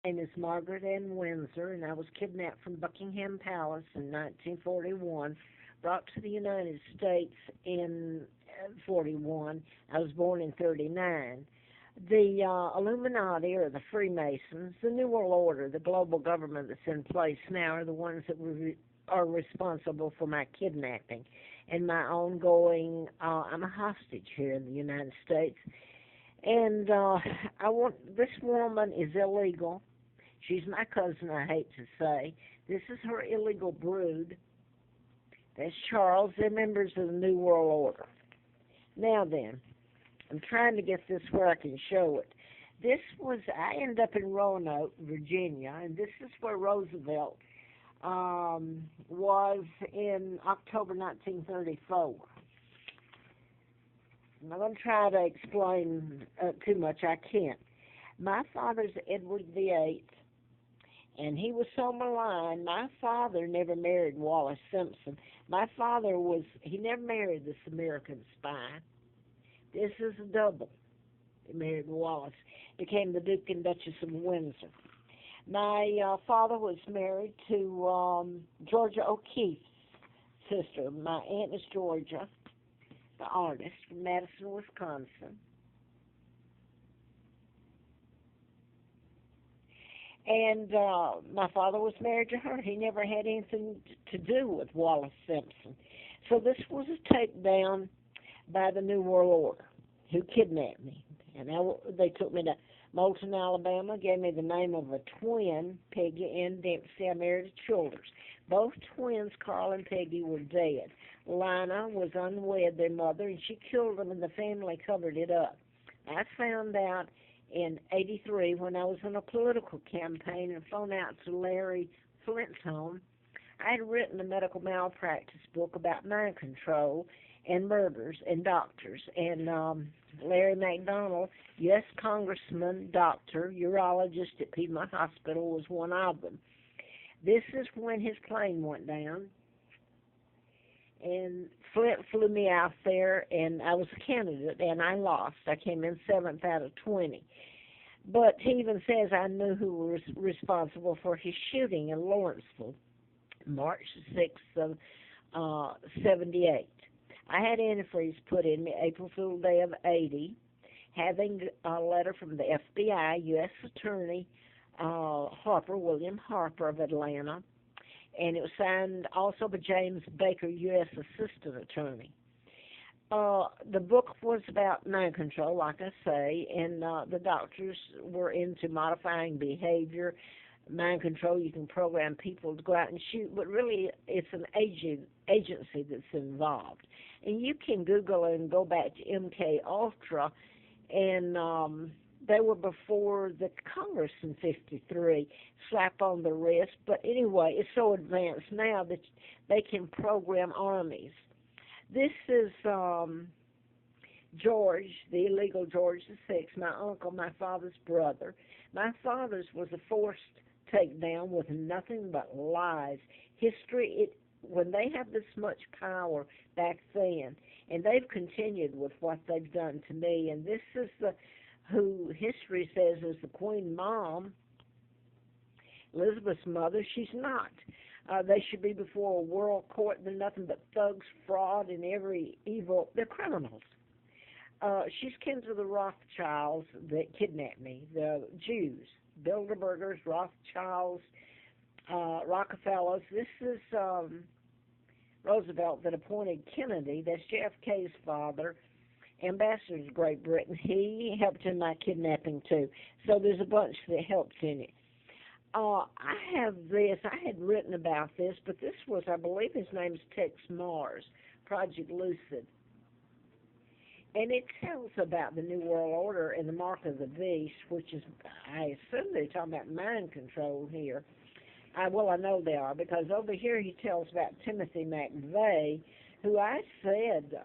My name is Margaret Ann Windsor, and I was kidnapped from Buckingham Palace in 1941, brought to the United States in 41. I was born in 39. The Illuminati, or the Freemasons, the New World Order, the global government that's in place now, are the ones that are responsible for my kidnapping and my ongoing. I'm a hostage here in the United States, and I want this woman is illegal. She's my cousin, I hate to say. This is her illegal brood. That's Charles. They're members of the New World Order. Now then, I'm trying to get this where I can show it. I ended up in Roanoke, Virginia, and this is where Roosevelt was in October 1934. I'm not going to try to explain too much. I can't. My father's Edward VIII, and he was so maligned. My father never married Wallace Simpson. He never married this American spy. This is a double. He married Wallace, became the Duke and Duchess of Windsor. My father was married to Georgia O'Keeffe's sister. My aunt is Georgia, the artist, from Madison, Wisconsin. And my father was married to her. He never had anything to do with Wallace Simpson. So this was a takedown by the New World Order, who kidnapped me. And they took me to Moulton, Alabama, gave me the name of a twin, Peggy Ann Dempsey. I married a Childers. Both twins, Carl and Peggy, were dead. Lina was unwed, their mother, and she killed them, and the family covered it up. I found out in '83 when I was in a political campaign and phoned out to Larry Flint's home. I had written a medical malpractice book about mind control and murders and doctors. And Larry McDonald, U.S. Congressman, doctor, urologist at Piedmont Hospital, was one of them. This is when his plane went down. And Flint flew me out there, and I was a candidate, and I lost. I came in 7th out of 20. But he even says I knew who was responsible for his shooting in Lawrenceville, March 6th of 78. I had antifreeze put in me April Fool Day of 80, having a letter from the FBI, U.S. Attorney William Harper of Atlanta, and it was signed also by James Baker, U.S. Assistant Attorney. The book was about mind control, like I say, and the doctors were into modifying behavior, mind control. You can program people to go out and shoot, but really it's an agency that's involved. And you can Google and go back to MK Ultra, and they were before the Congress in '53, slap on the wrist. But anyway, it's so advanced now that they can program armies. This is George, the illegal George VI, my uncle, my father's brother. My father's was a forced takedown with nothing but lies. When they have this much power back then, and they've continued with what they've done to me, and this is who history says is the Queen Mom, Elizabeth's mother. She's not. They should be before a world court. They're nothing but thugs, fraud, and every evil. They're criminals. She's kin to the Rothschilds that kidnapped me, the Jews, Bilderbergers, Rothschilds, Rockefellers. This is Roosevelt that appointed Kennedy. That's JFK's father, ambassador to Great Britain. He helped in my kidnapping, too. So there's a bunch that helped in it. I have this. I had written about this, but this was, I believe his name's Tex Mars, Project Lucid. And it tells about the New World Order and the Mark of the Beast, which is, I assume they're talking about mind control here. I know they are, because over here he tells about Timothy McVeigh, who I said, that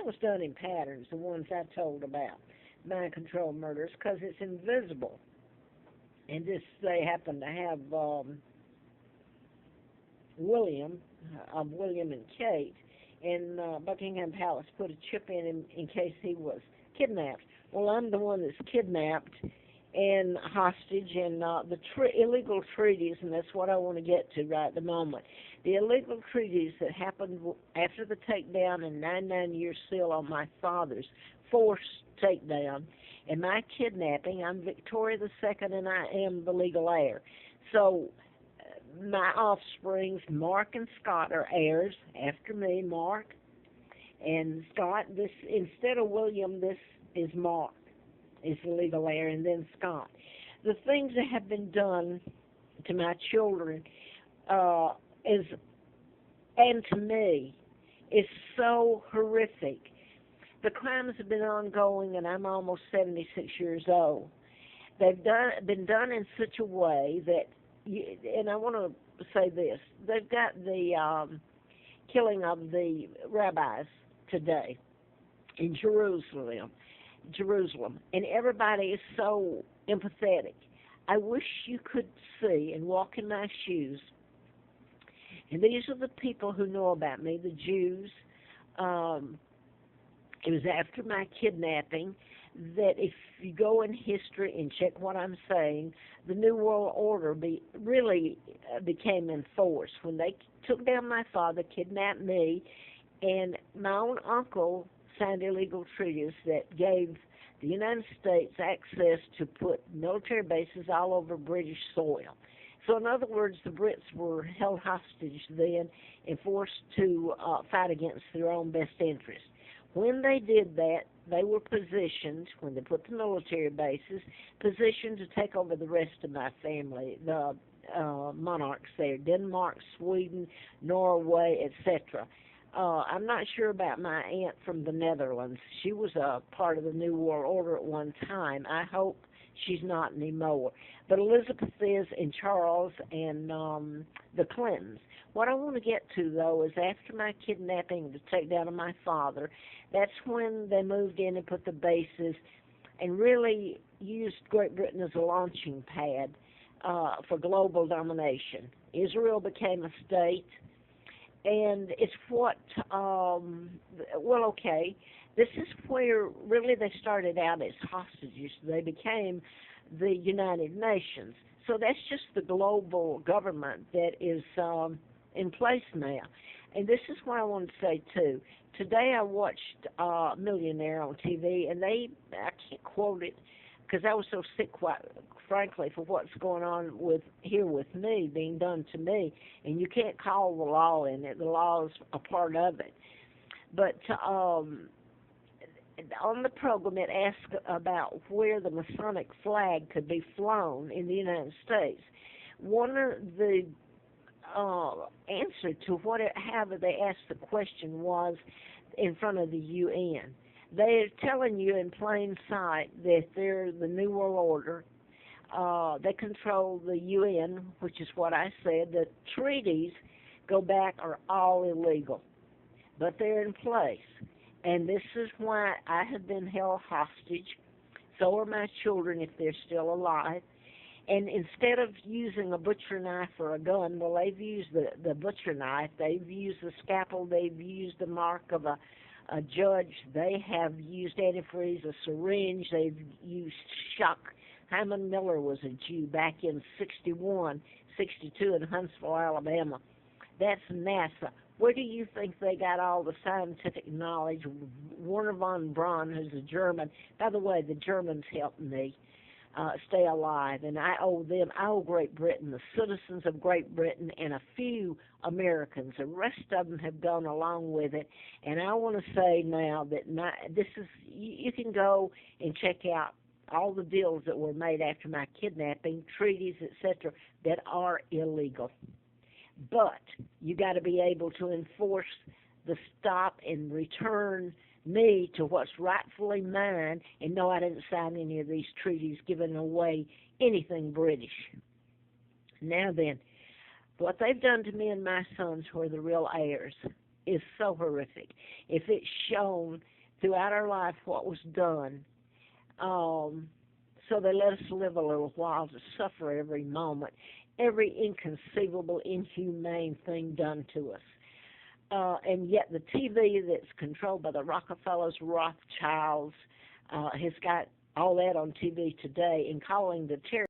was done in patterns, the ones I told about, mind control murders, because it's invisible. And they happen to have William and Kate, and Buckingham Palace put a chip in him in case he was kidnapped. Well, I'm the one that's kidnapped, and hostage and the illegal treaties, and that's what I want to get to right at the moment. The illegal treaties that happened after the takedown and 99 year seal on my father's forced takedown and my kidnapping. I'm Victoria II, and I am the legal heir. So my offsprings, Mark and Scott, are heirs after me. Mark and Scott. This, instead of William, this is Mark is the legal heir, and then Scott. The things that have been done to my children is, and to me, is so horrific. The crimes have been ongoing, and I'm almost 76 years old. They've been done in such a way that, and I want to say this, they've got the killing of the rabbis today in Jerusalem, and everybody is so empathetic. I wish you could see and walk in my shoes. And these are the people who know about me, the Jews. It was after my kidnapping that if you go in history and check what I'm saying, the New World Order really became enforced. When they took down my father, kidnapped me, and my own uncle signed illegal treaties that gave the United States access to put military bases all over British soil. So in other words, the Brits were held hostage then and forced to fight against their own best interests. When they did that, they were positioned, when they put the military bases, positioned to take over the rest of my family, the monarchs there, Denmark, Sweden, Norway, etc. I'm not sure about my aunt from the Netherlands. She was a part of the New World Order at one time. I hope she's not anymore. But Elizabeth is, and Charles, and the Clintons. What I want to get to, though, is after my kidnapping, the takedown of my father, that's when they moved in and put the bases and really used Great Britain as a launching pad for global domination. Israel became a state, and it's what, this is where really they started out as hostages. They became the United Nations. So that's just the global government that is in place now. And this is what I wanted to say, too. Today I watched Millionaire on TV, and I can't quote it because I was so sick, quite frankly, for what's going on with me, being done to me. And you can't call the law in it. The law is a part of it. But on the program, it asked about where the Masonic flag could be flown in the United States. One of the answer to how they asked the question was in front of the UN. They're telling you in plain sight that they're the New World Order. They control the UN, which is what I said. The treaties go back are all illegal, but they're in place. And this is why I have been held hostage. So are my children if they're still alive. And instead of using a butcher knife or a gun, well, they've used the butcher knife. They've used the scalpel. They've used the mark of a judge. They have used antifreeze, a syringe. They've used shock. Hyman Miller was a Jew back in 62 in Huntsville, Alabama. That's NASA. Where do you think they got all the scientific knowledge? Werner von Braun, who's a German. By the way, the Germans helped me stay alive, and I owe Great Britain, the citizens of Great Britain, and a few Americans. The rest of them have gone along with it, and I want to say now that you can go and check out all the deals that were made after my kidnapping, treaties, etc., that are illegal. But you got to be able to enforce the stop and return me to what's rightfully mine, and no, I didn't sign any of these treaties giving away anything British. Now then, what they've done to me and my sons, who are the real heirs, is so horrific. If it's shown throughout our life what was done, so they let us live a little while to suffer every moment, every inconceivable, inhumane thing done to us. And yet the TV that's controlled by the Rockefellers, Rothschilds, has got all that on TV today and calling the terror